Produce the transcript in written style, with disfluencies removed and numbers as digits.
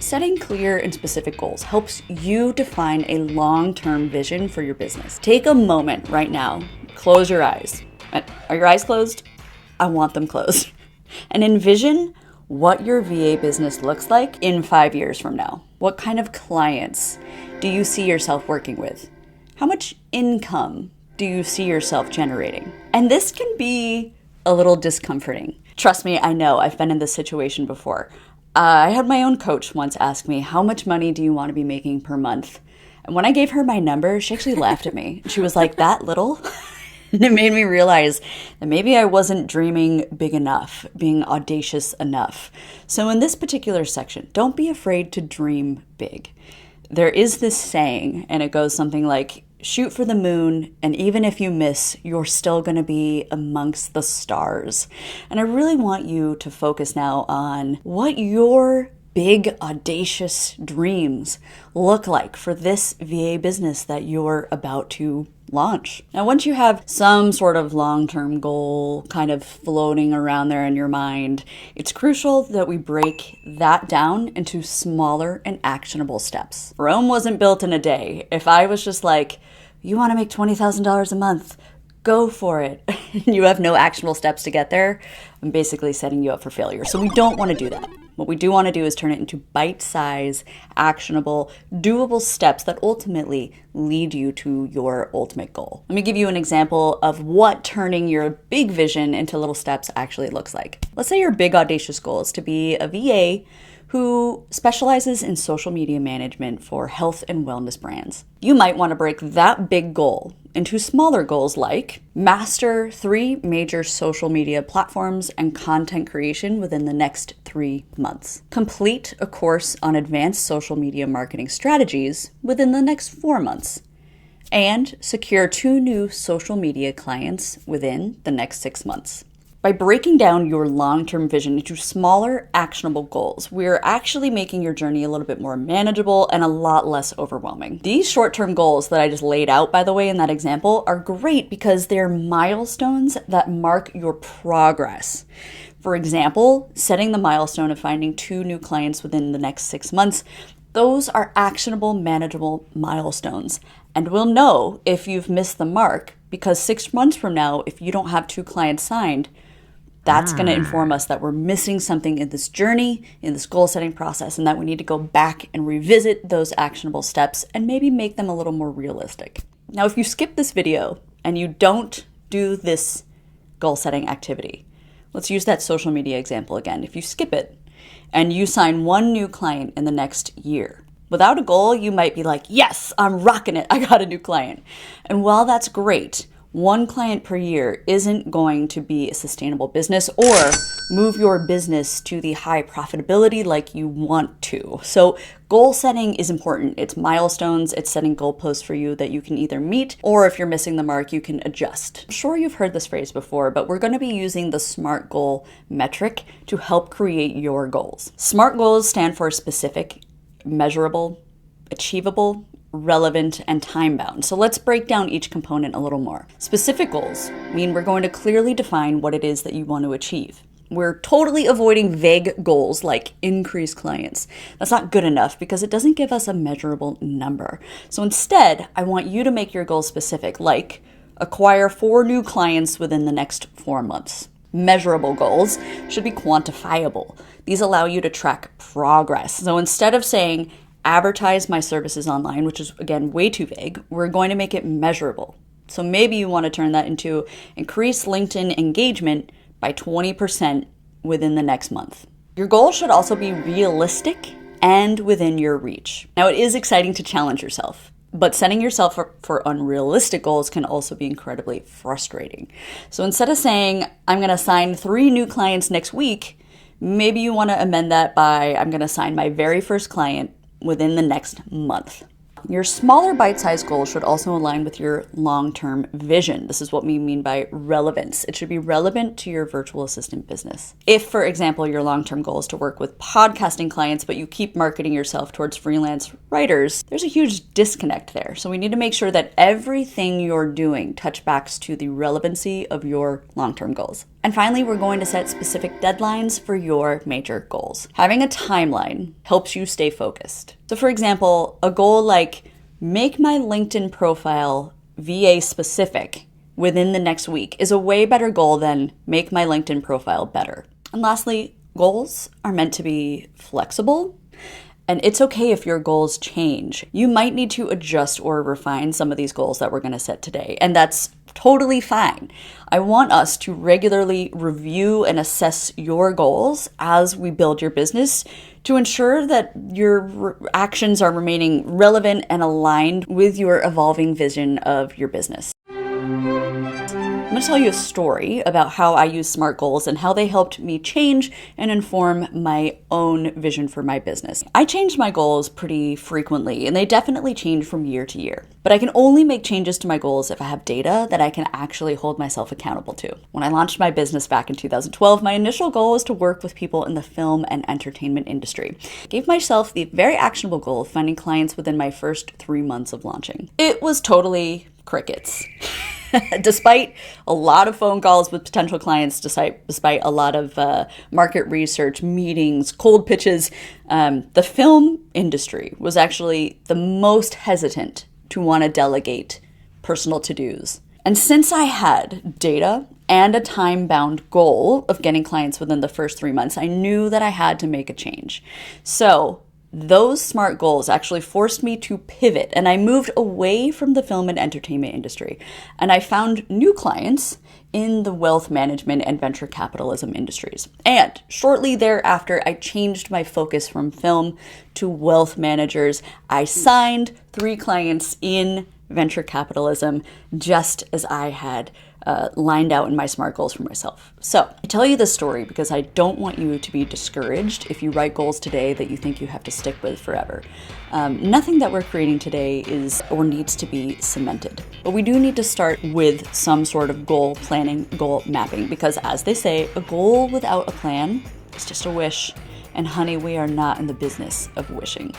Setting clear and specific goals helps you define a long-term vision for your business. Take a moment right now, close your eyes. Are your eyes closed? I want them closed. And envision what your VA business looks like in 5 years from now. What kind of clients do you see yourself working with? How much income do you see yourself generating? And this can be a little discomforting. Trust me, I know, I've been in this situation before. I had my own coach once ask me, how much money do you want to be making per month? And when I gave her my number, she actually laughed at me. She was like, that little? And it made me realize that maybe I wasn't dreaming big enough, being audacious enough. So in this particular section, don't be afraid to dream big. There is this saying, and it goes something like, shoot for the moon, and even if you miss, you're still going to be amongst the stars. And I really want you to focus now on what your big, audacious dreams look like for this VA business that you're about to launch. Now, once you have some sort of long-term goal kind of floating around there in your mind, it's crucial that we break that down into smaller and actionable steps. Rome wasn't built in a day. If I was just like, you want to make $20,000 a month, go for it, and you have no actionable steps to get there, I'm basically setting you up for failure. So we don't want to do that. What we do want to do is turn it into bite-sized, actionable, doable steps that ultimately lead you to your ultimate goal. Let me give you an example of what turning your big vision into little steps actually looks like. Let's say your big audacious goal is to be a VA who specializes in social media management for health and wellness brands. You might want to break that big goal into smaller goals like master 3 major social media platforms and content creation within the next 3 months. Complete a course on advanced social media marketing strategies within the next 4 months. And secure 2 new social media clients within the next 6 months. By breaking down your long-term vision into smaller, actionable goals, we're actually making your journey a little bit more manageable and a lot less overwhelming. These short-term goals that I just laid out, by the way, in that example, are great because they're milestones that mark your progress. For example, setting the milestone of finding 2 new clients within the next 6 months, those are actionable, manageable milestones. And we'll know if you've missed the mark because 6 months from now, if you don't have 2 clients signed, that's going to inform us that we're missing something in this journey, in this goal setting process, and that we need to go back and revisit those actionable steps and maybe make them a little more realistic. Now, if you skip this video and you don't do this goal setting activity, let's use that social media example again. If you skip it and you sign 1 new client in the next year, without a goal, you might be like, yes, I'm rocking it. I got a new client. And while that's great, 1 client per year isn't going to be a sustainable business or move your business to the high profitability like you want to. So goal setting is important. It's milestones. It's setting goalposts for you that you can either meet or if you're missing the mark, you can adjust. I'm sure you've heard this phrase before, but we're going to be using the SMART goal metric to help create your goals. SMART goals stand for specific, measurable, achievable, relevant, and time-bound. So let's break down each component a little more. Specific goals mean we're going to clearly define what it is that you want to achieve. We're totally avoiding vague goals like increase clients. That's not good enough because it doesn't give us a measurable number. So instead, I want you to make your goals specific, like acquire 4 new clients within the next 4 months. Measurable goals should be quantifiable. These allow you to track progress. So instead of saying, advertise my services online, which is, again, way too vague, we're going to make it measurable. So maybe you want to turn that into increase LinkedIn engagement by 20% within the next month. Your goal should also be realistic and within your reach. Now, it is exciting to challenge yourself, but setting yourself up for unrealistic goals can also be incredibly frustrating. So instead of saying, I'm going to sign 3 new clients next week, maybe you want to amend that by, I'm going to sign my very first client within the next month. Your smaller bite-sized goals should also align with your long-term vision. This is what we mean by relevance. It should be relevant to your virtual assistant business. If, for example, your long-term goal is to work with podcasting clients, but you keep marketing yourself towards freelance writers, there's a huge disconnect there. So we need to make sure that everything you're doing touch backs to the relevancy of your long-term goals. And finally, we're going to set specific deadlines for your major goals. Having a timeline helps you stay focused. So for example, a goal like make my LinkedIn profile VA specific within the next week is a way better goal than make my LinkedIn profile better. And lastly, goals are meant to be flexible. And it's okay if your goals change. You might need to adjust or refine some of these goals that we're going to set today, and that's totally fine. I want us to regularly review and assess your goals as we build your business to ensure that your actions are remaining relevant and aligned with your evolving vision of your business. I'm going to tell you a story about how I use SMART goals and how they helped me change and inform my own vision for my business. I change my goals pretty frequently, and they definitely change from year to year. But I can only make changes to my goals if I have data that I can actually hold myself accountable to. When I launched my business back in 2012, my initial goal was to work with people in the film and entertainment industry. I gave myself the very actionable goal of finding clients within my first 3 months of launching. It was totally crickets. Despite a lot of phone calls with potential clients, despite a lot of market research, meetings, cold pitches, the film industry was actually the most hesitant to want to delegate personal to-dos. And since I had data and a time-bound goal of getting clients within the first 3 months, I knew that I had to make a change. So those SMART goals actually forced me to pivot, and I moved away from the film and entertainment industry. And I found new clients in the wealth management and venture capitalism industries. And shortly thereafter, I changed my focus from film to wealth managers. I signed 3 clients in venture capitalism, just as I had lined out in my SMART goals for myself. So I tell you this story because I don't want you to be discouraged if you write goals today that you think you have to stick with forever. Nothing that we're creating today is or needs to be cemented, but we do need to start with some sort of goal planning, goal mapping, because as they say, a goal without a plan is just a wish. And honey, we are not in the business of wishing.